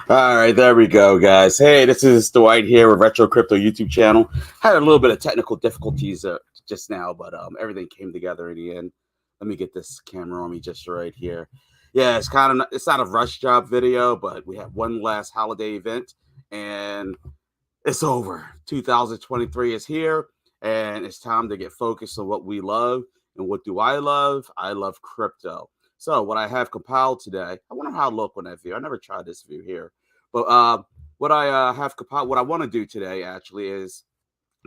All right, there we go, guys. Hey, this is Dwight here with Retro Crypto YouTube channel. Had a little bit of technical difficulties just now, but everything came together in the end. Let me get this camera on me just right here. Yeah, it's not a rush job video, but we have one last holiday event, and it's over. 2023 is here, and it's time to get focused on what we love. And what do I love? I love crypto. So what I have compiled today, I wonder how I look on that view. I never tried this view here, but what I have compiled, what I want to do today actually is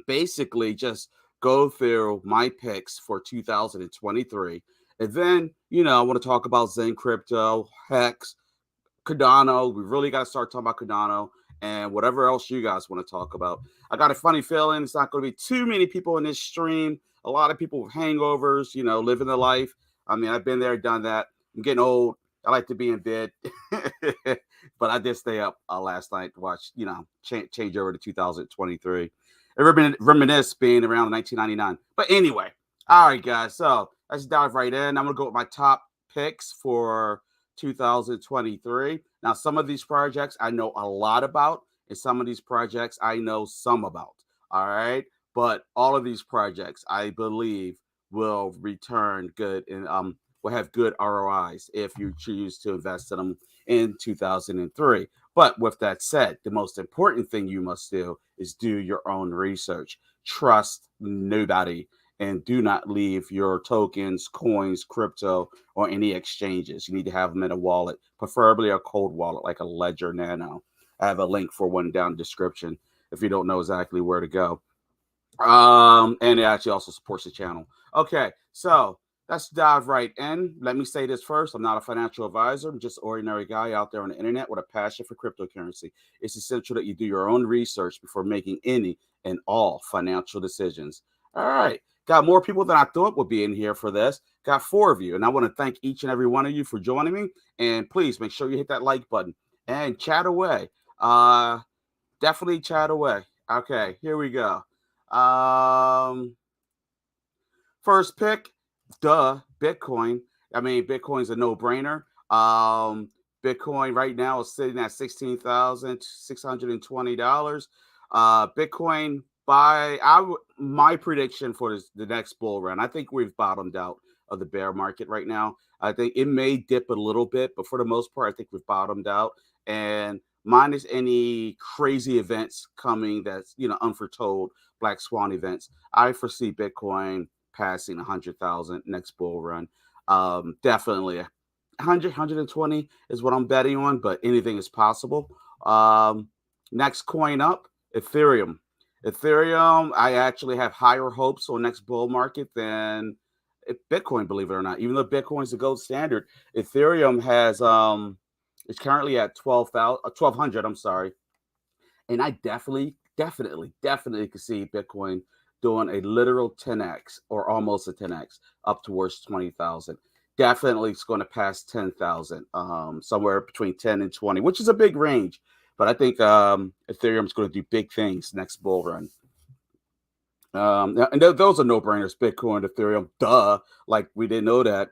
basically just go through my picks for 2023, and then I want to talk about Zen Crypto, Hex, Cardano. We really got to start talking about Cardano and whatever else you guys want to talk about. I got a funny feeling it's not going to be too many people in this stream. A lot of people with hangovers, living the life. I mean, I've been there, done that. I'm getting old. I like to be in bed, but I did stay up last night to watch, change over to 2023. And reminisce being around 1999. But anyway, all right, guys. So let's dive right in. I'm going to go with my top picks for 2023. Now, some of these projects I know a lot about, and some of these projects I know some about. All right. But all of these projects, I believe, will return good and will have good ROIs if you choose to invest in them in 2003. But with that said, the most important thing you must do is do your own research. Trust nobody and do not leave your tokens, coins, crypto, or any exchanges. You need to have them in a wallet, preferably a cold wallet like a Ledger Nano. I have a link for one down in the description if you don't know exactly where to go. And it actually also supports the channel. Okay, so let's dive right in. Let me say this first. I'm not a financial advisor. I'm just an ordinary guy out there on the internet with a passion for cryptocurrency. It's essential that you do your own research before making any and all financial decisions. All right. Got more people than I thought would be in here for this. Got 4 of you. And I want to thank each and every one of you for joining me. And please make sure you hit that like button and chat away. Definitely chat away. Okay, here we go. First pick, Bitcoin. I mean, Bitcoin's a no-brainer. Bitcoin right now is sitting at $16,620. Bitcoin my prediction for the next bull run. I think we've bottomed out of the bear market right now. I think it may dip a little bit, but for the most part, I think we've bottomed out. And minus any crazy events coming that's unforetold black swan events, I foresee Bitcoin passing 100,000 next bull run. Definitely 100, 120 is what I'm betting on, but anything is possible. Next coin up, Ethereum. Ethereum, I actually have higher hopes on next bull market than Bitcoin, believe it or not. Even though Bitcoin is the gold standard, Ethereum has it's currently at 1200. I'm sorry, and I definitely could see Bitcoin doing a literal 10x or almost a 10x up towards 20,000. Definitely it's going to pass 10,000, somewhere between 10 and 20, which is a big range. But I think Ethereum is going to do big things next bull run. And those are no-brainers, Bitcoin, Ethereum, duh. Like we didn't know that.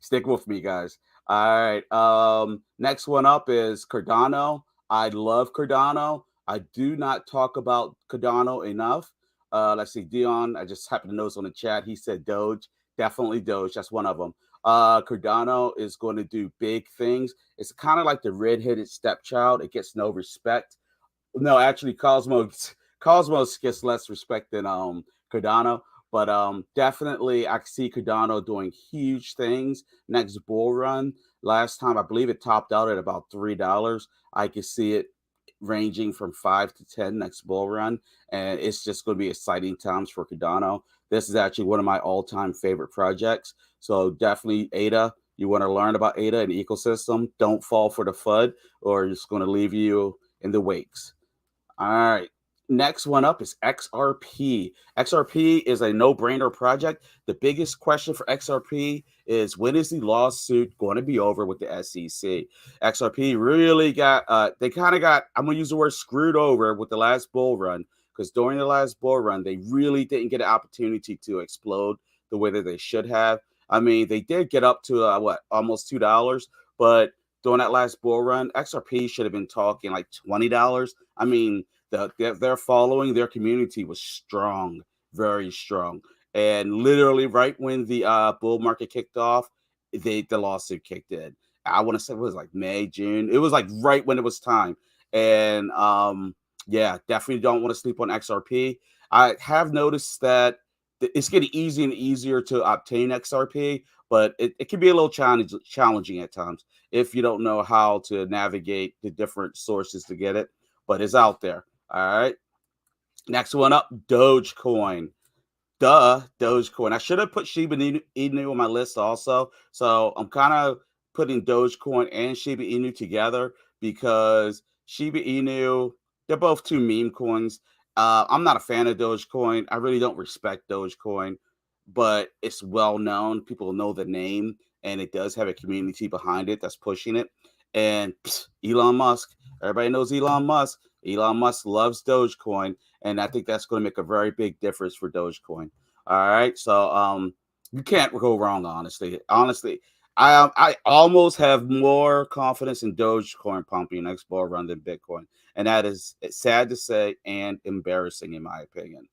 Stick with me, guys. All right. Next one up is Cardano. I love Cardano. I do not talk about Cardano enough. Let's see, Dion. I just happened to notice on the chat. He said Doge. Definitely Doge. That's one of them. Cardano is going to do big things. It's kind of like the red-headed stepchild. It gets no respect. No, actually, Cosmos gets less respect than Cardano, but definitely I see Cardano doing huge things next bull run. Last time I believe it topped out at about $3. I could see it ranging from 5 to 10 next bull run, and it's just going to be exciting times for Cardano. This is actually one of my all-time favorite projects. So definitely ADA. You want to learn about ADA and the ecosystem. Don't fall for the FUD, or it's going to leave you in the wakes. All right. Next one up is XRP. XRP is a no-brainer project. The biggest question for XRP is when is the lawsuit going to be over with the SEC? XRP really they kind of got, I'm going to use the word screwed over with the last bull run, because during the last bull run, they really didn't get an opportunity to explode the way that they should have. I mean, they did get up to almost $2, but during that last bull run, XRP should have been talking like $20. I mean, their following, their community was strong, very strong. And literally, right when the bull market kicked off, the lawsuit kicked in. I want to say it was like May, June. It was like right when it was time. And yeah, definitely don't want to sleep on XRP. I have noticed that it's getting easier and easier to obtain XRP, but it can be a little challenging at times if you don't know how to navigate the different sources to get it. But it's out there. All right. Next one up, Dogecoin. Dogecoin. I should have put Shiba Inu on my list also. So I'm kind of putting Dogecoin and Shiba Inu together because Shiba Inu, they're both two meme coins. I'm not a fan of Dogecoin. I really don't respect Dogecoin, but it's well known. People know the name, and it does have a community behind it that's pushing it. And Elon Musk, everybody knows Elon Musk. Elon Musk loves Dogecoin, and I think that's going to make a very big difference for Dogecoin. All right, so you can't go wrong. Honestly, I almost have more confidence in Dogecoin pumping next bull run than Bitcoin, and that is sad to say and embarrassing in my opinion.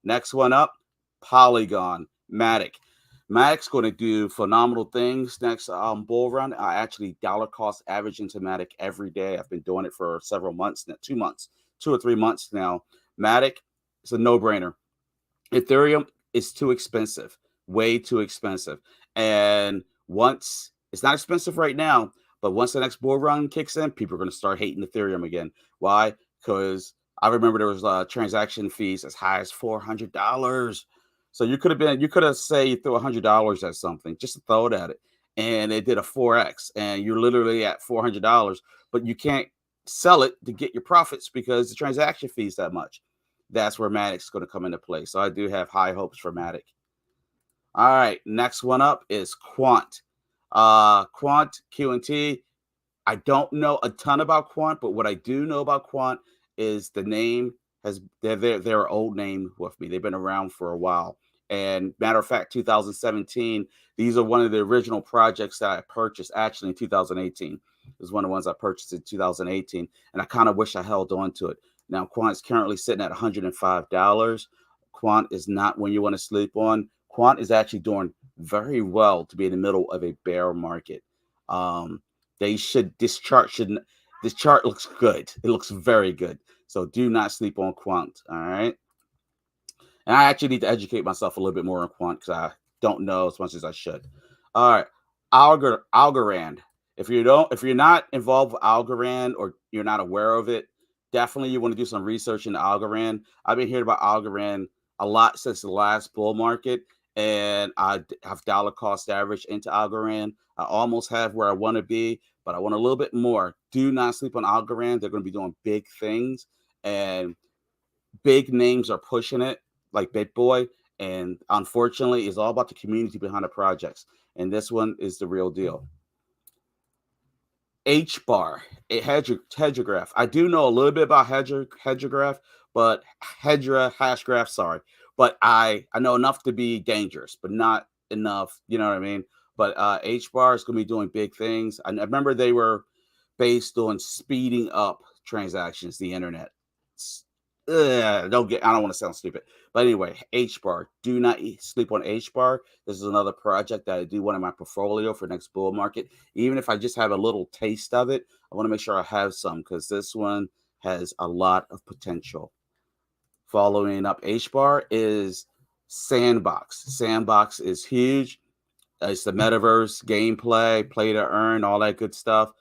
Next one up, Polygon, Matic. Matic's going to do phenomenal things next bull run. I actually dollar cost average into Matic every day. I've been doing it for several months now, 2 or 3 months now. Matic is a no-brainer. Ethereum is too expensive, way too expensive. And once it's not expensive right now, but once the next bull run kicks in, people are going to start hating Ethereum again. Why? Because I remember there was transaction fees as high as $400. So you could have say you threw $100 at something, just to throw it at it, and it did a 4x, and you're literally at $400, but you can't sell it to get your profits because the transaction fee is that much. That's where Matic's going to come into play. So I do have high hopes for Matic. All right, next one up is Quant. Quant, QNT. I don't know a ton about Quant, but what I do know about Quant is the name has their old name with me. They've been around for a while. And matter of fact, 2017, these are one of the original projects that I purchased actually in 2018. It was one of the ones I purchased in 2018. And I kind of wish I held on to it. Now, Quant is currently sitting at $105. Quant is not one you want to sleep on. Quant is actually doing very well to be in the middle of a bear market. This chart looks good. It looks very good. So do not sleep on Quant. All right. And I actually need to educate myself a little bit more on Quant because I don't know as much as I should. All right. Algorand. If you're not involved with Algorand or you're not aware of it, definitely you want to do some research into Algorand. I've been hearing about Algorand a lot since the last bull market, and I have dollar cost average into Algorand. I almost have where I want to be, but I want a little bit more. Do not sleep on Algorand. They're going to be doing big things, and big names are pushing it, like BitBoy. And unfortunately, it's all about the community behind the projects. And this one is the real deal. HBAR, a Hedgergraph. I do know a little bit about Hedgergraph, but Hashgraph, sorry. But I know enough to be dangerous, but not enough, you know what I mean? But HBAR is going to be doing big things. I remember they were based on speeding up transactions, the internet. I don't want to sound stupid, but anyway, HBAR. Do not sleep on HBAR. This is another project that I do want in my portfolio for next bull market. Even if I just have a little taste of it, I want to make sure I have some because this one has a lot of potential. Following up HBAR is Sandbox. Sandbox is huge. It's the metaverse, gameplay, play to earn, all that good stuff.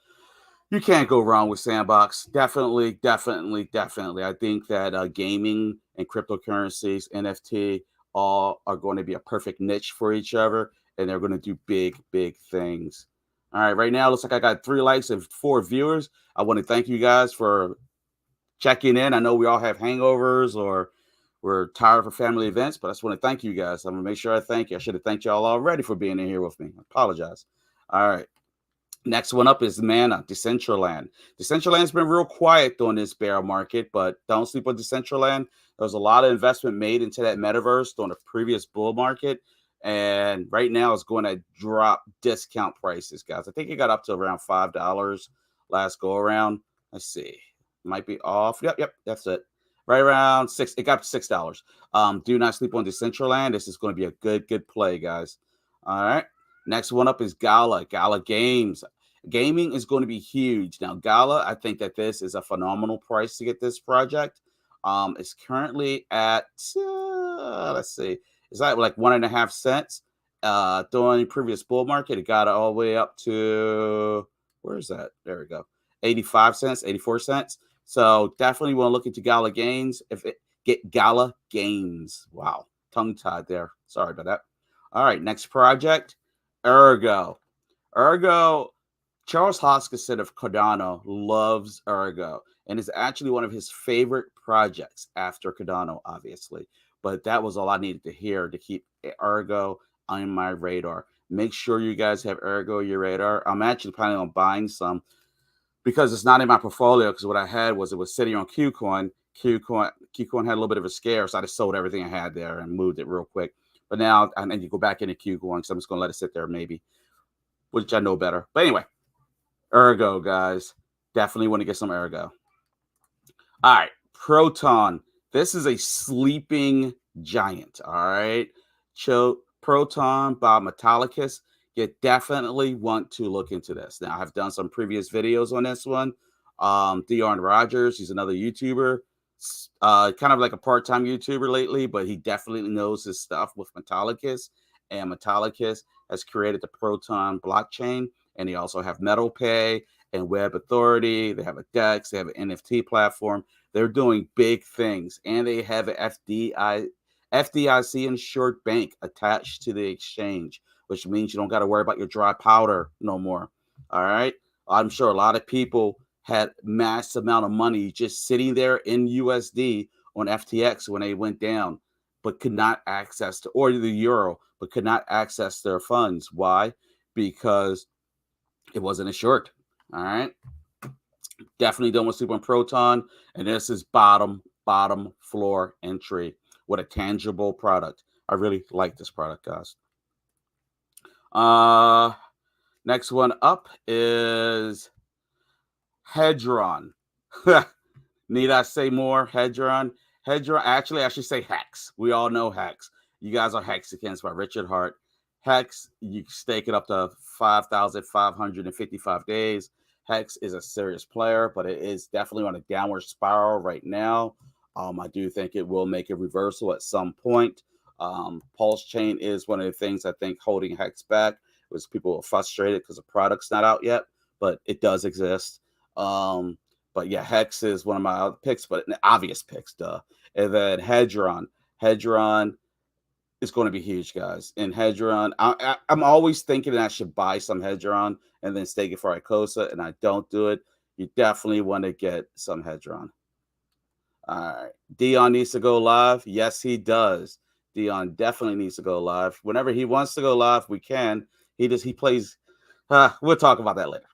You can't go wrong with Sandbox. Definitely. I think that gaming and cryptocurrencies, NFT, all are going to be a perfect niche for each other, and they're going to do big things. All right, right now, it looks like I got 3 likes and 4 viewers. I want to thank you guys for checking in. I know we all have hangovers or we're tired for family events, but I just want to thank you guys. I'm going to make sure I thank you. I should have thanked y'all already for being in here with me. I apologize. All right. Next one up is Mana, Decentraland. Decentraland's been real quiet during this bear market, but don't sleep on Decentraland. There was a lot of investment made into that metaverse during the previous bull market, And right now it's going to drop discount prices, guys. I think it got up to around $5 last go around. Let's see. Might be off. Yep, that's it. Right around six. It got up to $6. Do not sleep on Decentraland. This is going to be a good play, guys. All right. Next one up is Gala. Gala Games. Gaming is going to be huge. Now, Gala, I think that this is a phenomenal price to get this project. It's currently at let's see, it's like 1.5 cents. During the previous bull market, it got all the way up to where is that? There we go, 85 cents, 84 cents. So definitely want to look into Gala Games. Get Gala Games. Wow, tongue tied there. Sorry about that. All right, next project, Ergo. Ergo. Charles Hoskinson of Cardano loves Ergo, and it's actually one of his favorite projects after Cardano, obviously. But that was all I needed to hear to keep Ergo on my radar. Make sure you guys have Ergo on your radar. I'm actually planning on buying some because it's not in my portfolio, because what I had was it was sitting on KuCoin. KuCoin had a little bit of a scare, so I just sold everything I had there and moved it real quick. But now I need to go back into KuCoin, so I'm just going to let it sit there maybe, which I know better. But anyway. Ergo, guys. Definitely want to get some Ergo. All right. Proton. This is a sleeping giant. All right. Proton by Metallicus. You definitely want to look into this. Now, I've done some previous videos on this one. Dion Rogers, he's another YouTuber. Kind of like a part-time YouTuber lately, but he definitely knows his stuff with Metallicus. And Metallicus has created the Proton blockchain. And they also have MetalPay and Web Authority. They have a DEX. They have an NFT platform. They're doing big things. And they have an FDIC insured bank attached to the exchange, which means you don't got to worry about your dry powder no more. All right. I'm sure a lot of people had mass amount of money just sitting there in USD on FTX when they went down, but could not access or the euro, but could not access their funds. Why? Because it wasn't insured. All right. Definitely don't want to sleep on Proton. And this is bottom floor entry with a tangible product. I really like this product, guys. Next one up is Hedron. Need I say more? Hedron. Actually, I should say HEX. We all know HEX. You guys are Hexicans by Richard Hart. HEX, you stake it up to 5,555 days. HEX is a serious player, but it is definitely on a downward spiral right now. I do think it will make a reversal at some point. Pulse Chain is one of the things I think holding HEX back, was people are frustrated because the product's not out yet, but it does exist. But yeah, HEX is one of my other picks, but obvious picks, duh. And then Hedron. Hedron is going to be huge, guys. And Hedron, I'm always thinking that I should buy some Hedron and then stake it for Icosa, and I don't do it. You definitely want to get some Hedron. All right. Dion needs to go live. Yes, he does. Dion definitely needs to go live. Whenever he wants to go live, we can. He plays. We'll talk about that later.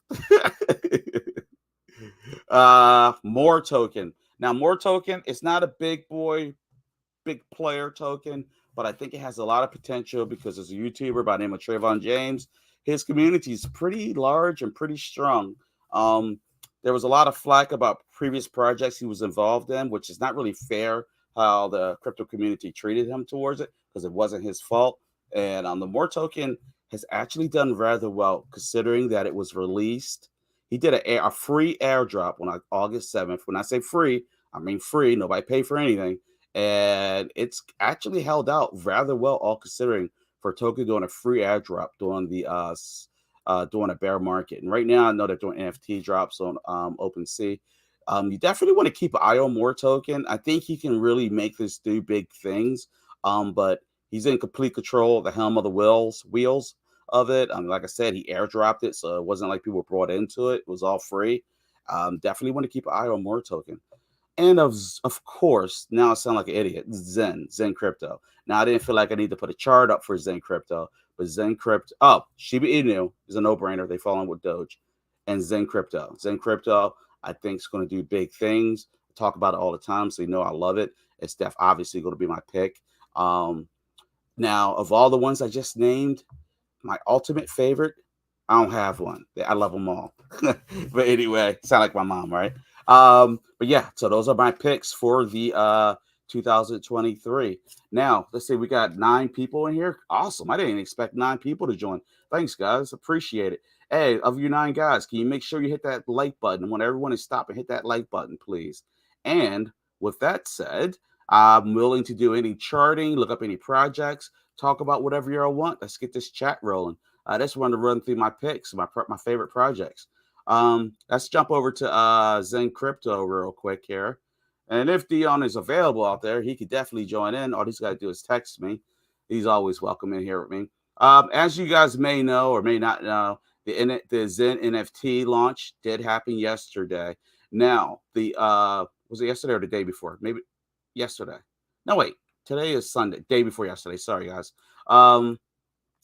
More token. Now, more token, it's not a big player token, but I think it has a lot of potential because there's a YouTuber by the name of Trayvon James. His community is pretty large and pretty strong. There was a lot of flack about previous projects he was involved in, which is not really fair how the crypto community treated him towards it, because it wasn't his fault. And the more token has actually done rather well, considering that it was released. He did a free airdrop on August 7th. When I say free, I mean free. Nobody paid for anything. And it's actually held out rather well, all considering, for token doing a free airdrop during a bear market. And right now, I know they're doing NFT drops on OpenSea. You definitely want to keep an eye on more token. I think he can really make this do big things. But he's in complete control of the helm of the wheels of it. Like I said, he airdropped it, so it wasn't like people were brought into it. It was all free. Definitely want to keep an eye on more token. And of course, now I sound like an idiot, Zen Crypto. Now, I didn't feel like I need to put a chart up for Zen Crypto, but Zen Crypto, Shiba Inu is a no-brainer. They fall in with Doge. And Zen Crypto, I think is going to do big things. I talk about it all the time, so you know I love it. It's obviously going to be my pick. Now, of all the ones I just named, my ultimate favorite, I don't have one. I love them all. But anyway, sound like my mom, right? But yeah, so those are my picks for the 2023. Now, let's see, we got 9 people in here. Awesome. I didn't expect 9 people to join. Thanks, guys. Appreciate it. Hey, of you 9 guys, can you make sure you hit that like button? I want everyone to stop and hit that like button, please. And with that said, I'm willing to do any charting, look up any projects, talk about whatever you all want. Let's get this chat rolling. I just wanted to run through my picks, my favorite projects. Let's jump over to Zen Crypto real quick here. And if Dion is available out there, he could definitely join in. All he's got to do is text me. He's always welcome in here with me. As you guys may know or may not know, the Zen NFT launch did happen yesterday. Now, was it yesterday or the day before? Maybe yesterday. No, wait. Today is Sunday. Day before yesterday. Sorry, guys. The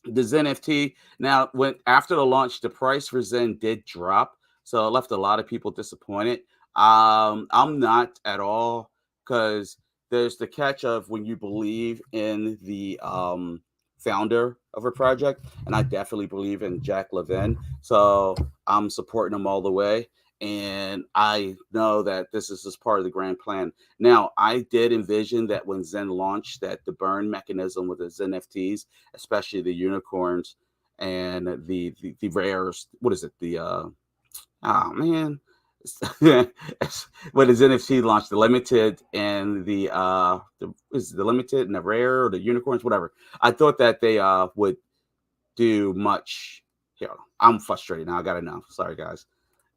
XeNFT. Now, when after the launch, the price for Zen did drop, so it left a lot of people disappointed. I'm not at all, because there's the catch of when you believe in the founder of a project, and I definitely believe in Jack Levin, so I'm supporting him all the way. And I know that this is just part of the grand plan. Now, I did envision that when Zen launched, that the burn mechanism with the Zen NFTs, especially the unicorns and the rares. What is it? The oh man, when the NFT launched, the limited and is the limited and the rare or the unicorns, whatever. I thought that they would do much. Here, I'm frustrated now. I got enough. Sorry, guys.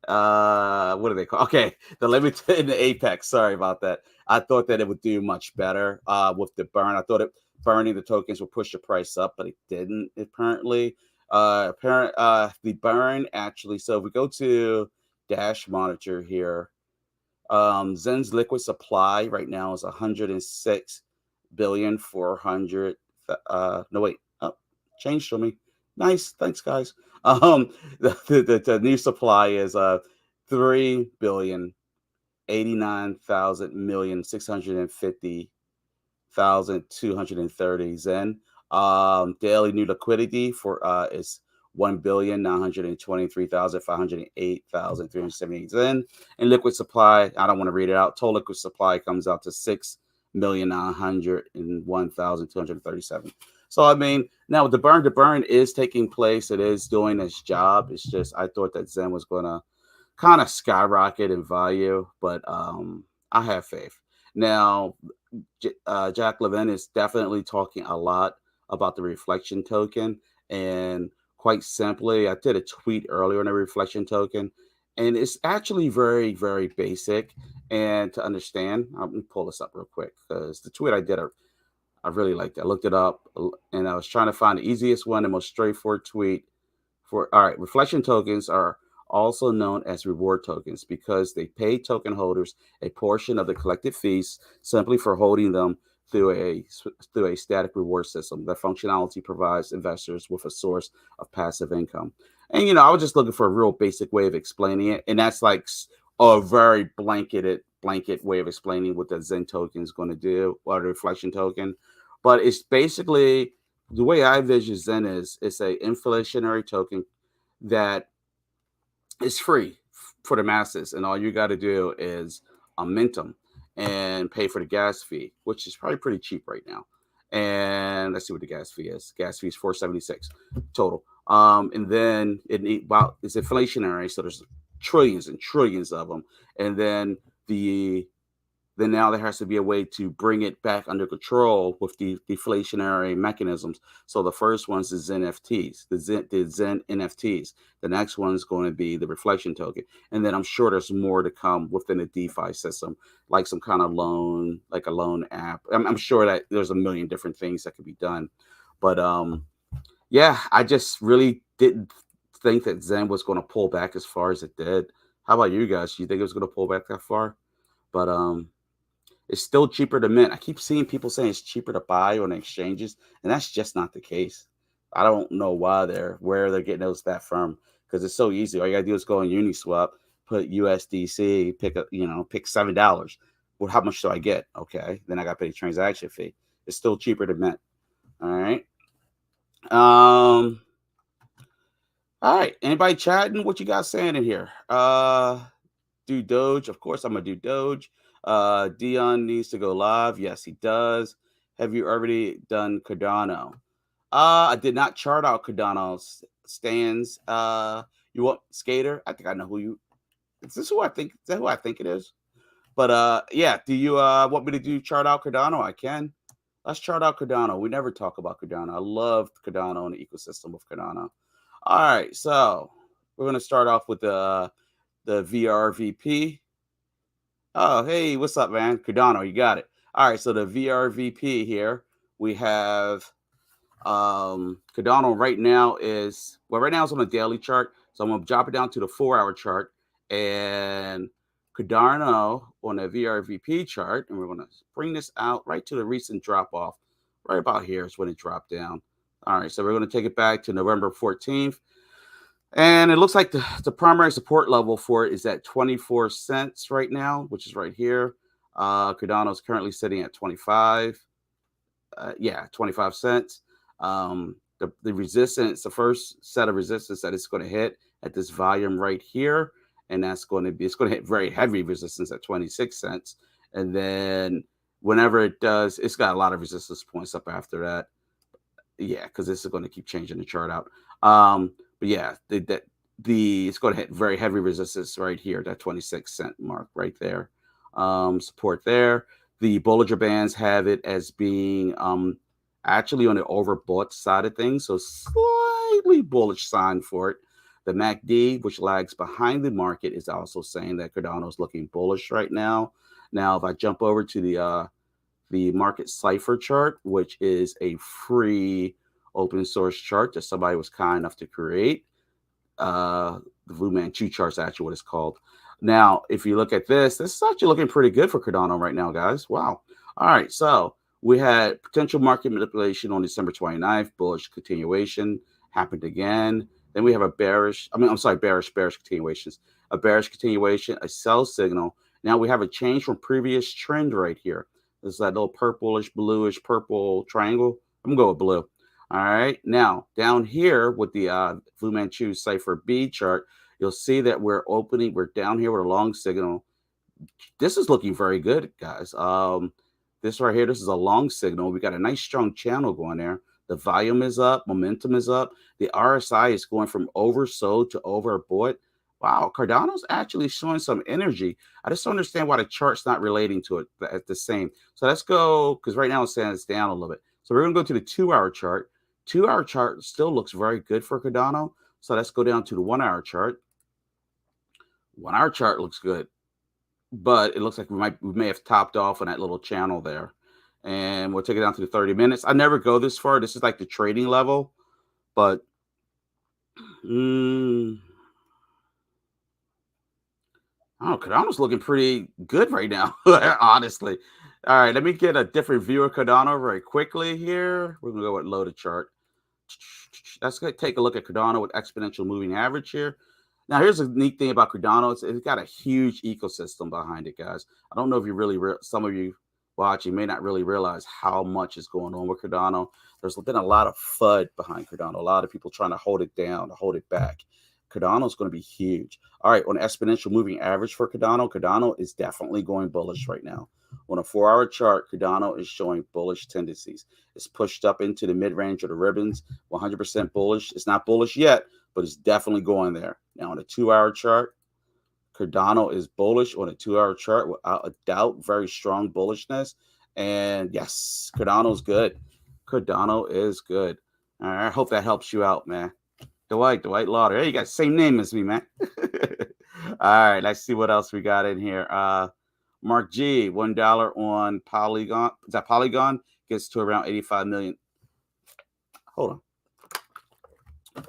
What do they call? Okay, the limited and the apex. Sorry about that. I thought that it would do much better with the burn. I thought it burning the tokens would push the price up, but it didn't apparently. The burn actually. So if we go to dash monitor here, Zen's liquid supply right now is 106 billion 400. No wait, oh, changed for me. Nice, thanks guys. The new supply is 3,089,000,650,230 Zen. Daily new liquidity for is 1,923,508,378 Zen. And liquid supply, I don't want to read it out. Total liquid supply comes out to 6,901,237. So I mean, now the burn is taking place. It is doing its job. It's just I thought that Zen was gonna kind of skyrocket in value, but I have faith. Now, Jack Levin is definitely talking a lot about the reflection token, and quite simply, I did a tweet earlier on a reflection token, and it's actually very, very basic. And to understand, let me pull this up real quick because the tweet I did, I really liked it. I looked it up and I was trying to find the easiest one, the most straightforward tweet for. All right, reflection tokens are also known as reward tokens because they pay token holders a portion of the collected fees simply for holding them through a static reward system. That functionality provides investors with a source of passive income. And I was just looking for a real basic way of explaining it, and that's like a very blanket way of explaining what the Zen token is going to do, or the reflection token. But it's basically the way I envision Zen is it's a inflationary token that is free for the masses, and all you got to do is mint them and pay for the gas fee, which is probably pretty cheap right now. And let's see what the gas fee is. Gas fee is $4.76 total. And then it's inflationary, so there's trillions and trillions of them. And then now there has to be a way to bring it back under control with the deflationary mechanisms. So the first one's the Zen NFTs, the Zen NFTs. The next one is going to be the reflection token. And then I'm sure there's more to come within the DeFi system, like some kind of loan, like a loan app. I'm sure that there's a million different things that could be done. But yeah, I just really didn't think that Zen was going to pull back as far as it did. How about you guys? Do you think it was going to pull back that far? But it's still cheaper to mint. I keep seeing people saying it's cheaper to buy on exchanges, and that's just not the case. I don't know where they're getting that from, because it's so easy. All you gotta do is go on Uniswap, put USDC, pick $7. Well, how much do I get? Okay, then I gotta pay the transaction fee. It's still cheaper to mint. All right. All right. Anybody chatting? What you guys saying in here? Do Doge. Of course, I'm gonna do Doge. Dion needs to go live. Yes, he does. Have you already done Cardano? I did not chart out Cardano's stands. You want Skater? I think I know who you. Is this who I think? Is that who I think it is? But yeah. Do you want me to do chart out Cardano? I can. Let's chart out Cardano. We never talk about Cardano. I love Cardano and the ecosystem of Cardano. All right, so we're gonna start off with the VRVP. Oh, hey, what's up, man? Cardano, you got it. All right, so the VRVP here, we have Cardano right now is, well, right now it's on a daily chart. So I'm gonna drop it down to the 4-hour chart, and Cardano on the VRVP chart, and we're gonna bring this out right to the recent drop off. Right about here is when it dropped down. All right, so we're gonna take it back to November 14th. And it looks like the primary support level for it is at 24 cents right now, which is right here. Cardano is currently sitting at 25. Yeah, 25 cents. The resistance, the first set of resistance that it's going to hit at this volume right here, and that's going to be, it's going to hit very heavy resistance at 26 cents. And then whenever it does, it's got a lot of resistance points up after that. Yeah, because this is going to keep changing the chart out. But yeah, it's going to hit very heavy resistance right here, that 26-cent mark right there. Support there. The Bollinger Bands have it as being actually on the overbought side of things, so slightly bullish sign for it. The MACD, which lags behind the market, is also saying that Cardano is looking bullish right now. Now, if I jump over to the market cipher chart, which is a free open source chart that somebody was kind enough to create. The Fu Manchu chart's actually what it's called. Now, if you look at this is actually looking pretty good for Cardano right now, guys. Wow. All right, so we had potential market manipulation on December 29th, bullish continuation happened again. Then we have a bearish continuations, a bearish continuation, a sell signal. Now we have a change from previous trend right here. There's that little purplish, bluish, purple triangle. I'm gonna go with blue. All right. Now down here with the Fu Manchu Cipher B chart, you'll see that we're down here with a long signal. This is looking very good, guys. This right here, this is a long signal. We got a nice strong channel going there. The volume is up, momentum is up. The RSI is going from oversold to overbought. Wow, Cardano's actually showing some energy. I just don't understand why the chart's not relating to it at the same. So let's go, because right now it's saying it's down a little bit. So we're going to go to the 2-hour chart. 2-hour chart still looks very good for Cardano. So let's go down to the 1-hour chart. 1-hour chart looks good, but it looks like we may have topped off on that little channel there. And we'll take it down to the 30 minutes. I never go this far. This is like the trading level, but oh, Cardano's looking pretty good right now, honestly. All right, let me get a different view of Cardano very quickly here. We're going to go with loaded chart. Let's take a look at Cardano with exponential moving average here. Now, here's a neat thing about Cardano. It's got a huge ecosystem behind it, guys. I don't know if you really, some of you watching may not really realize how much is going on with Cardano. There's been a lot of FUD behind Cardano. A lot of people trying to hold it down, to hold it back. Cardano is going to be huge. All right, on exponential moving average for Cardano is definitely going bullish right now. On a 4-hour chart, Cardano is showing bullish tendencies. It's pushed up into the mid-range of the ribbons, 100% bullish. It's not bullish yet, but it's definitely going there. Now, on a 2-hour chart, Cardano is bullish on a 2-hour chart without a doubt, very strong bullishness. And yes, Cardano is good. Cardano is good. All right, I hope that helps you out, man. Dwight Lauder. Hey, you got the same name as me, man. All right, let's see what else we got in here. Mark G, $1 on Polygon. Is that Polygon? Gets to around 85 million. Hold on.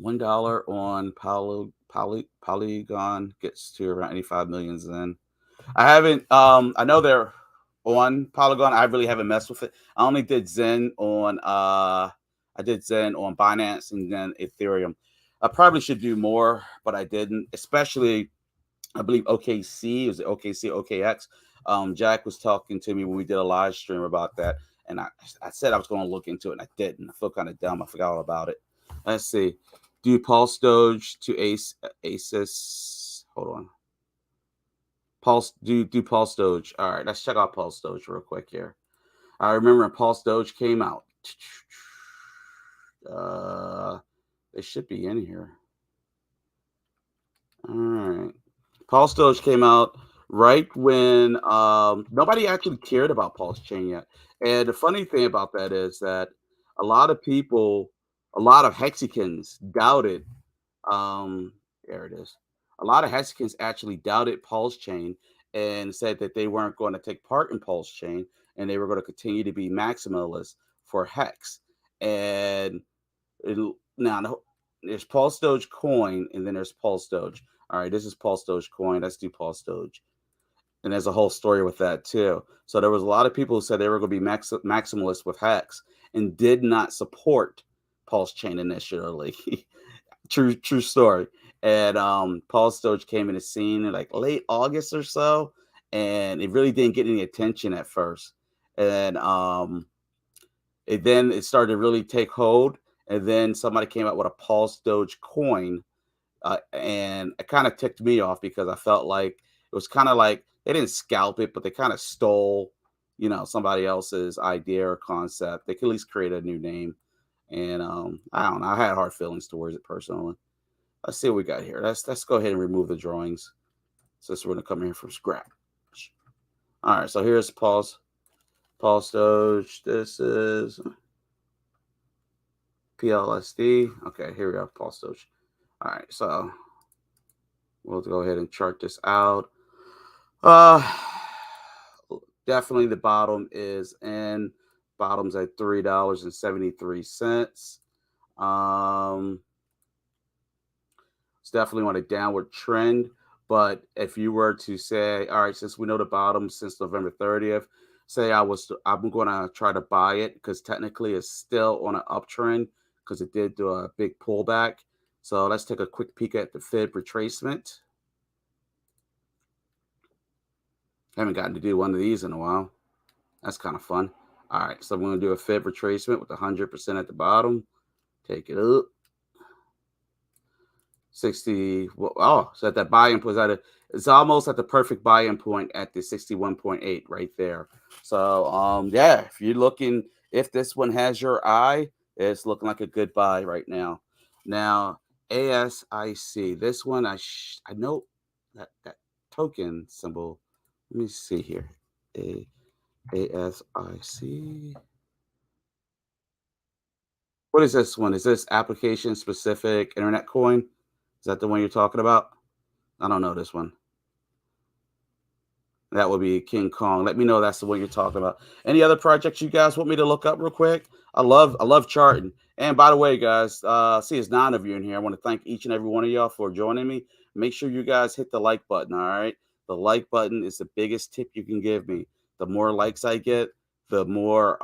$1 on Polygon gets to around 85 million Zen. I haven't, I know they're on Polygon. I really haven't messed with it. I only did Zen on, I did Zen on Binance and then Ethereum. I probably should do more, but I didn't, especially, I believe OKC, is it OKC, OKX? Jack was talking to me when we did a live stream about that. and I said I was going to look into it, and I didn't. I feel kind of dumb. I forgot all about it. Let's see. Do Pulse Doge to Asus. Hold on. Pulse do Pulse Doge. All right, let's check out Pulse Doge real quick here. I remember when Pulse Doge came out. They should be in here. All right. Pulse Doge came out right when nobody actually cared about Pulse Chain yet. And the funny thing about that is that a lot of people, a lot of Hexicans doubted. There it is. A lot of Hexicans actually doubted Pulse Chain and said that they weren't going to take part in Pulse Chain and they were going to continue to be maximalists for Hex. And now there's Pulse Doge Coin and then there's Pulse Doge. All right, this is Pulse Doge Coin. Let's do Pulse Doge. And there's a whole story with that too. So there was a lot of people who said they were going to be maximalists with Hex and did not support Pulse Chain initially. True story. And Pulse Doge came in the scene in like late August or so, and it really didn't get any attention at first. And it started to really take hold. And then somebody came out with a Pulse Doge coin, and it kind of ticked me off because I felt like it was kind of like they didn't scalp it, but they kind of stole, somebody else's idea or concept. They could at least create a new name. And I don't know. I had hard feelings towards it personally. Let's see what we got here. Let's go ahead and remove the drawings since we're going to come here from scratch. All right, so here's Pulse Doge. This is PLSD. Okay, here we go, Pulse Doge. All right, so we'll go ahead and chart this out. Definitely the bottom is in. Bottom's at $3.73. It's definitely on a downward trend. But if you were to say, all right, since we know the bottom since November 30th, say I'm going to try to buy it because technically it's still on an uptrend because it did do a big pullback. So let's take a quick peek at the Fib retracement. Haven't gotten to do one of these in a while. That's kind of fun. All right, so I'm going to do a Fib retracement with 100% at the bottom. Take it up. 60. Oh, so at that buy-in point, it's almost at the perfect buy-in point at the 61.8 right there. So, yeah, if you're looking, if this one has your eye, it's looking like a good buy right now. Now, ASIC, this one, I know that token symbol. Let me see here. ASIC. What is this one? Is this application specific internet coin? Is that the one you're talking about? I don't know this one. That would be King Kong. Let me know that's the one you're talking about. Any other projects you guys want me to look up real quick? I love charting. And by the way, guys, see, there's 9 of you in here. I want to thank each and every one of y'all for joining me. Make sure you guys hit the like button. All right, the like button is the biggest tip you can give me. The more likes I get, the more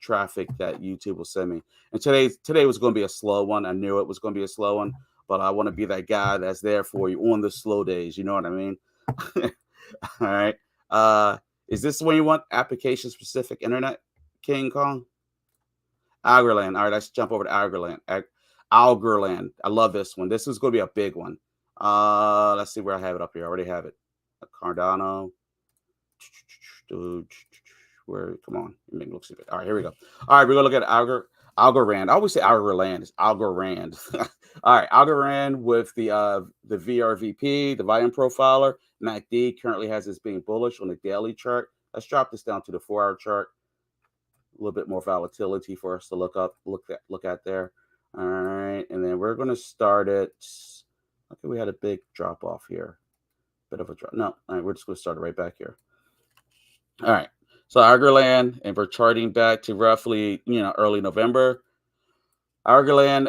traffic that YouTube will send me. And today was going to be a slow one. I knew it was going to be a slow one, but I want to be that guy that's there for you on the slow days. You know what I mean? All right. Is this the one you want? Application specific internet, King Kong? Algorand. All right, let's jump over to Algorand. Algorand. I love this one. This is going to be a big one. Let's see where I have it up here. I already have it. Cardano. Where? Come on. It make me look stupid. All right, here we go. All right, we're gonna look at Algorand. I always say Algorand. It's Algorand. All right, Algorand with the VRVP, the volume profiler. MACD currently has this being bullish on the daily chart. Let's drop this down to the 4-hour chart. A little bit more volatility for us to look at there. All right, and then we're gonna start it. Okay, we had a big drop off here. Bit of a drop. No, all right, we're just gonna start it right back here. All right, so Algorand, and we're charting back to roughly early November. Algorand,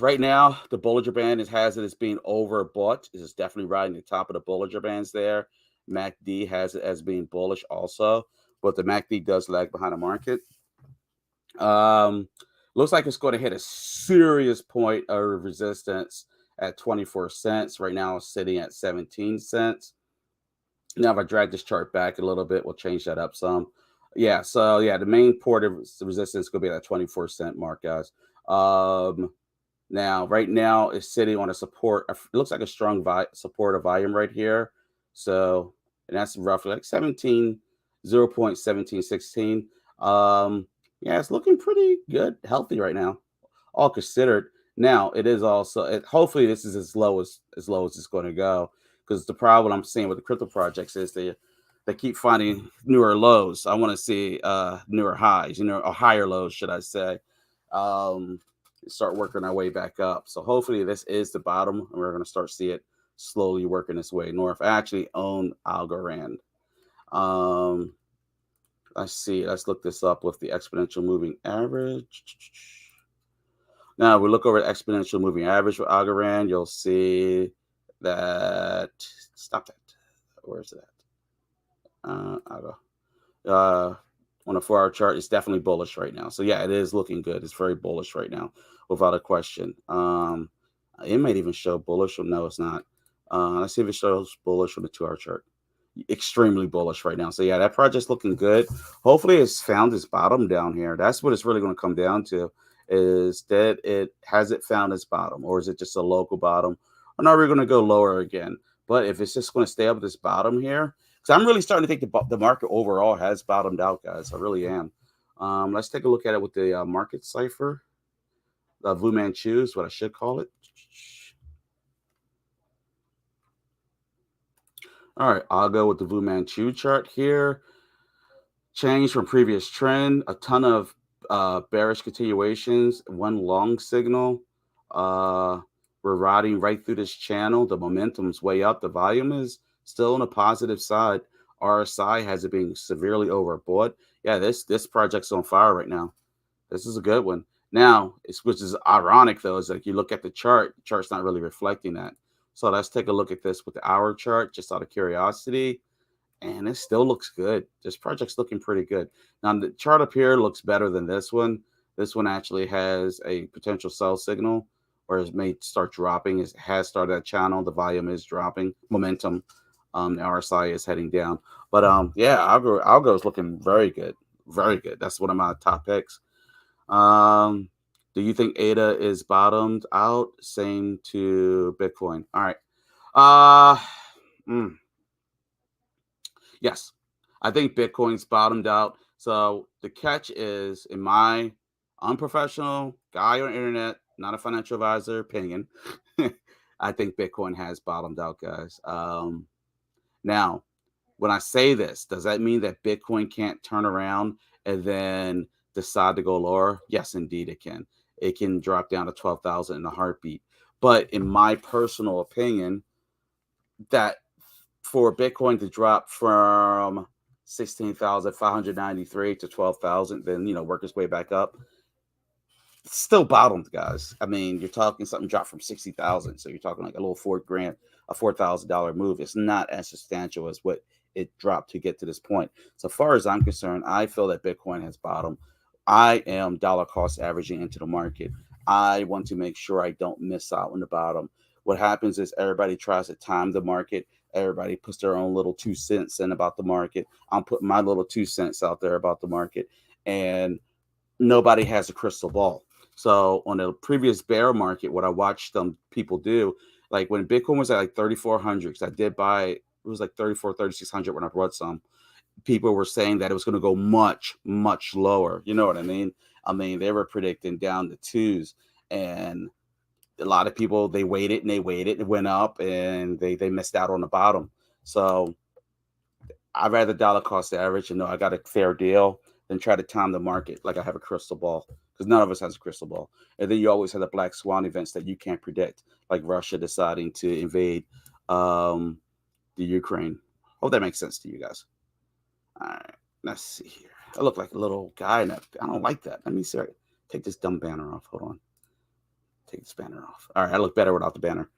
right now the Bollinger Band has it as being overbought. It is definitely riding the top of the Bollinger Bands there. MACD has it as being bullish also, but the MACD does lag behind the market. Looks like it's going to hit a serious point of resistance at 24 cents. Right now it's sitting at 17 cents. Now, if I drag this chart back a little bit, we'll change that up some. Yeah, so yeah, the main port of resistance could be that 24-cent mark, guys. Now, right now, it's sitting on a support. It looks like a strong support of volume right here. So, and that's roughly like 0.1716. Yeah, it's looking pretty good, healthy right now, all considered. Now, it is also. Hopefully, this is as low as it's going to go. Because the problem I'm seeing with the crypto projects is they keep finding newer lows. I want to see newer highs, or higher lows, should I say? Um, Start working our way back up. So hopefully this is the bottom, and we're going to start see it slowly working its way north. I actually own Algorand. Um, let's see. Let's look this up with the exponential moving average. Now we look over the exponential moving average for Algorand. You'll see that. Stop that. Where is it at? Algo. uh, on a 4-hour chart, it's definitely bullish right now. So yeah, it is looking good. It's very bullish right now, without a question. It might even show bullish, or no, it's not. Let's see if it shows bullish on the 2-hour chart. Extremely bullish right now. So yeah, that project's looking good. Hopefully, it's found its bottom down here. That's what it's really going to come down to. Is that it has it found its bottom, or is it just a local bottom? Or are we going to go lower again? But if it's just going to stay up at this bottom here, so I'm really starting to think the market overall has bottomed out, guys. I really am. Let's take a look at it with the market cipher. Vu Manchu is what I should call it. All right, I'll go with the Vu Manchu chart here. Change from previous trend, a ton of bearish continuations, one long signal. Uh, we're riding right through this channel. The momentum's way up. The volume is still on the positive side. RSI has it being severely overbought. Yeah, this project's on fire right now. This is a good one. Now, which is ironic though, is like you look at the chart. The chart's not really reflecting that. So let's take a look at this with the hour chart, just out of curiosity. And it still looks good. This project's looking pretty good. Now, the chart up here looks better than this one. This one actually has a potential sell signal, or it may start dropping. It has started that channel. The volume is dropping. Momentum. The RSI is heading down. But yeah, Algo is looking very good. Very good. That's one of my top picks. Do you think ADA is bottomed out? Same to Bitcoin. All right. Uh, mm, yes, I think Bitcoin's bottomed out. So the catch is, in my unprofessional guy on the internet, not a financial advisor opinion, I think Bitcoin has bottomed out, guys. Now, when I say this, does that mean that Bitcoin can't turn around and then decide to go lower? Yes, indeed, it can. It can drop down to 12,000 in a heartbeat. But in my personal opinion, that for Bitcoin to drop from 16,593 to 12,000, then work its way back up, it's still bottomed, guys. I mean, you're talking something dropped from 60,000, so you're talking like a little $4,000, a $4,000 move. It's not as substantial as what it dropped to get to this point. So far as I'm concerned, I feel that Bitcoin has bottomed. I am dollar cost averaging into the market. I want to make sure I don't miss out on the bottom. What happens is everybody tries to time the market. Everybody puts their own little 2 cents in about the market. I'm putting my little 2 cents out there about the market, and nobody has a crystal ball. So on the previous bear market, what I watched people do, like when Bitcoin was at like 3,400, because I did buy, it was like 34, 3,600 when I bought some. People were saying that it was going to go much, much lower. You know what I mean? I mean, they were predicting down to twos, and a lot of people, they waited and they waited. It went up, and they missed out on the bottom. So I'd rather dollar cost average and know I got a fair deal than try to time the market like I have a crystal ball, because none of us has a crystal ball. And then you always have the black swan events that you can't predict, like Russia deciding to invade the Ukraine. Hope that makes sense to you guys. All right, let's see here. I look like a little guy, and I don't like that. Let me see. Take this dumb banner off. Hold on. Take this banner off. All right, I look better without the banner.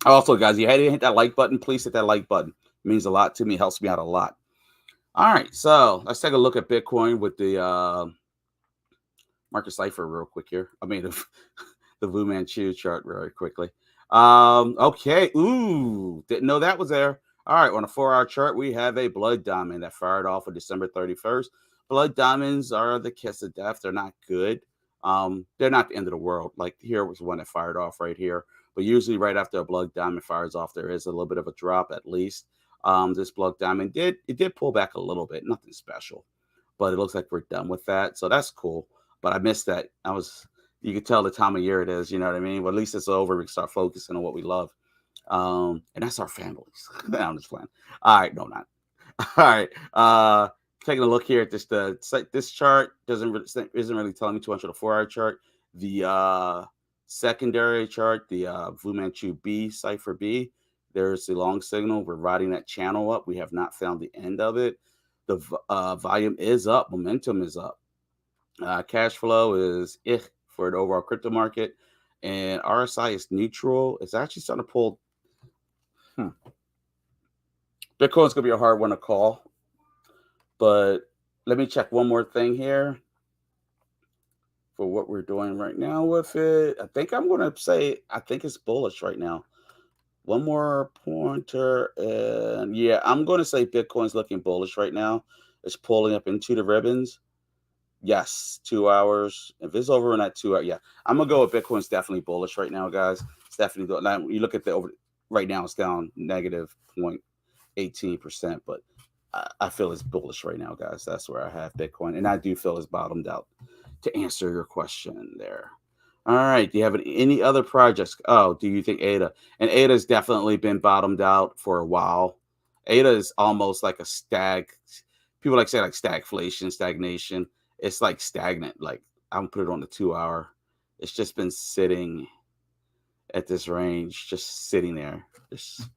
Also, guys, you had to hit that like button. Please hit that like button. It means a lot to me. Helps me out a lot. All right, so let's take a look at Bitcoin with the market cipher real quick here. I mean, the Vu Manchu chart very quickly. Okay. Ooh, didn't know that was there. All right, on a 4-hour chart, we have a blood diamond that fired off on December 31st. Blood diamonds are the kiss of death. They're not good. They're not the end of the world. Like here was one that fired off right here. But usually right after a blood diamond fires off, there is a little bit of a drop at least. This blood diamond did pull back a little bit, nothing special. But it looks like we're done with that. So that's cool. But I missed that. You could tell the time of year it is, you know what I mean? But at least it's over. We can start focusing on what we love. And that's our families. I'm just playing. All right, no, not. All right. Taking a look here at this chart isn't really telling me too much of the 4-hour chart. The secondary chart, the Fu Manchu B cipher B, there's the long signal. We're riding that channel up. We have not found the end of it. The volume is up. Momentum is up. Cash flow is for the overall crypto market, and RSI is neutral. It's actually starting to pull. Bitcoin's gonna be a hard one to call, but let me check one more thing here for what we're doing right now with it. I think I'm gonna say I think it's bullish right now. One more pointer, and yeah, I'm gonna say Bitcoin's looking bullish right now. It's pulling up into the ribbons. Yes, 2 hours. If it's over in that 2 hour, yeah, I'm gonna go with Bitcoin's definitely bullish right now, guys. It's definitely good. Now you look at the over right now, it's down negative 0.18%, but I feel it's bullish right now, guys. That's where I have Bitcoin, and I do feel it's bottomed out. To answer your question there. All right. Do you have any other projects? Oh, do you think ADA? And ADA's definitely been bottomed out for a while. ADA is almost like a people like say like stagflation, stagnation. It's like stagnant. Like I'm put it on the 2 hour. It's just been sitting at this range, just sitting there. Just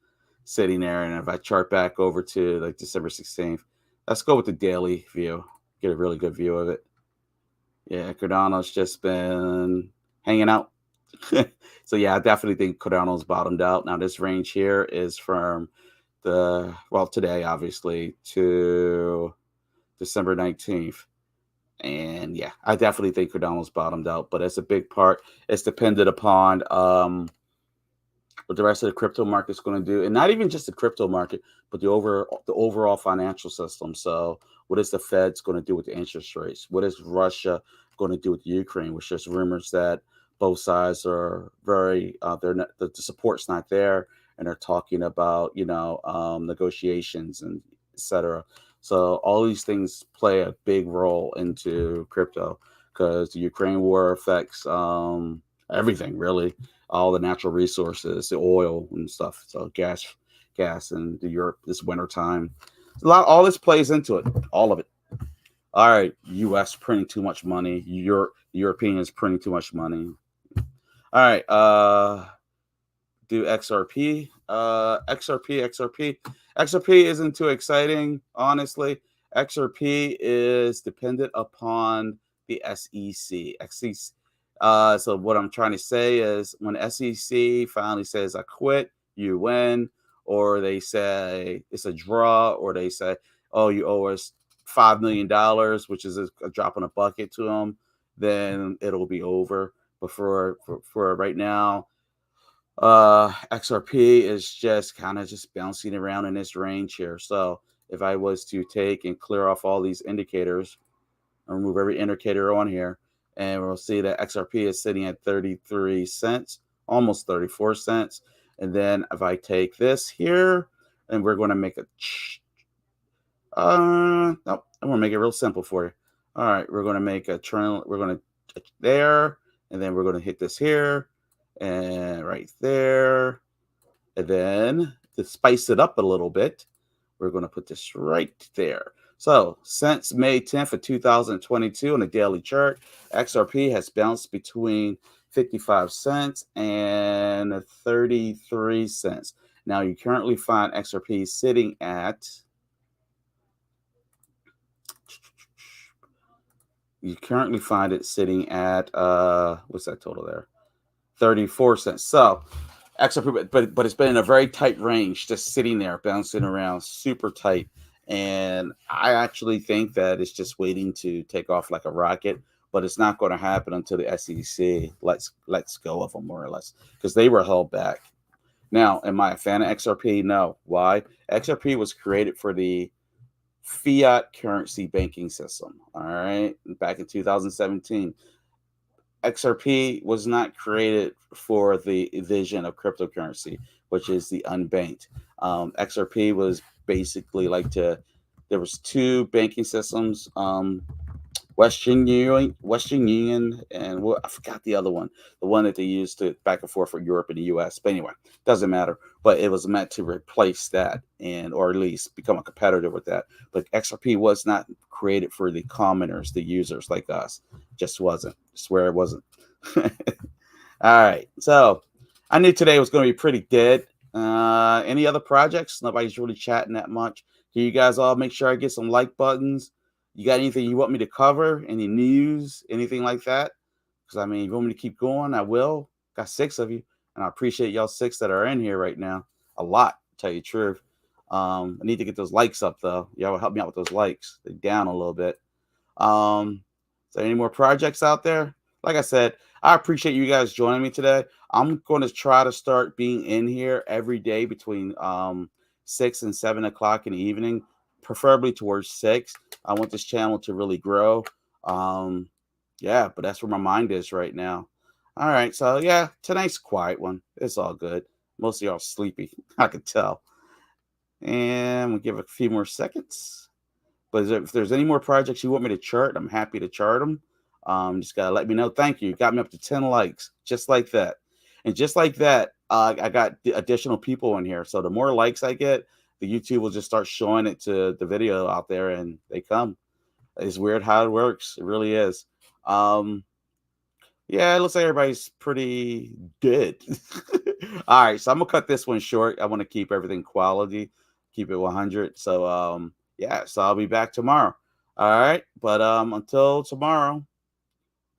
sitting there. And if I chart back over to like December 16th, let's go with the daily view. Get a really good view of it. Yeah, Cardano's just been hanging out. So yeah, I definitely think Cardano's bottomed out. Now this range here is from today obviously to December 19th. And yeah, I definitely think Cardano's bottomed out, but it's a big part. It's dependent upon what the rest of the crypto market's going to do, and not even just the crypto market, but the overall financial system. So what is the Fed's going to do with the interest rates? What is Russia going to do with Ukraine? Which there's rumors that both sides are very the support's not there, and they're talking about negotiations and etc. So all these things play a big role into crypto because the Ukraine war affects everything really, all the natural resources, the oil and stuff. So gas in the Europe this winter time. All this plays into it, all of it. All right, U.S. printing too much money. Europeans printing too much money. All right, do XRP. XRP isn't too exciting, honestly. XRP is dependent upon the SEC. So what I'm trying to say is when SEC finally says I quit, you win, or they say it's a draw, or they say, oh, you owe us $5 million, which is a drop in a bucket to them, then it'll be over. But for right now, XRP is just kind of just bouncing around in this range here. So if I was to take and clear off all these indicators and remove every indicator on here, and we'll see that XRP is sitting at 33 cents, almost 34 cents. And then if I take this here, and we're going to make I'm going to make it real simple for you. All right, we're going to make a trend. We're going to touch there, and then we're going to hit this here, and right there. And then to spice it up a little bit, we're going to put this right there. So since May 10th of 2022 on the daily chart, XRP has bounced between 55 cents and 33 cents. Now you currently find XRP sitting at what's that total there? 34 cents. So XRP, but it's been in a very tight range, just sitting there, bouncing around, super tight. And I actually think that it's just waiting to take off like a rocket, but it's not going to happen until the SEC lets go of them more or less, because they were held back. Now, am I a fan of XRP? No. Why? XRP was created for the fiat currency banking system. All right. Back in 2017. XRP was not created for the vision of cryptocurrency, which is the unbanked. XRP was basically like there was two banking systems. Western Union, and I forgot the other one, the one that they used to back and forth for Europe and the U.S. But anyway, doesn't matter. But it was meant to replace that, and or at least become a competitor with that. But XRP was not created for the commoners, the users like us. Just wasn't. I swear it wasn't. All right, so I knew today was going to be pretty dead. Any other projects? Nobody's really chatting that much. Can you guys all make sure I get some like buttons? You got anything you want me to cover? Any news? Anything like that? Because I mean, if you want me to keep going, I will. Got 6 of you, and I appreciate y'all 6 that are in here right now. A lot, to tell you the truth. I need to get those likes up though. Y'all will help me out with those likes. They're down a little bit. Is there any more projects out there? Like I said, I appreciate you guys joining me today. I'm going to try to start being in here every day between 6 and 7 o'clock in the evening, preferably towards 6. I want this channel to really grow. Yeah, but that's where my mind is right now. All right, so yeah, tonight's a quiet one. It's all good. Most of y'all sleepy, I could tell. And we'll give it a few more seconds. But if there's any more projects you want me to chart, I'm happy to chart them. Just gotta let me know. Thank you. Got me up to 10 likes, just like that. And just like that, I got additional people in here. So the more likes I get, the YouTube will just start showing it to the video out there, and they come. It's weird how it works. It really is. Yeah, it looks like everybody's pretty good. All right, so I'm gonna cut this one short. I want to keep everything quality, keep it 100. So yeah, so I'll be back tomorrow. All right, but until tomorrow,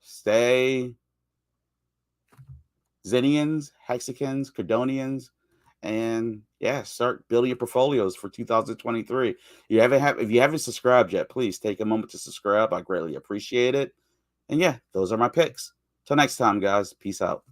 stay Xenians, Hexicans, Cardonians, and yeah, start building your portfolios for 2023. If you haven't subscribed yet, please take a moment to subscribe. I greatly appreciate it. And yeah, those are my picks. Till next time, guys. Peace out.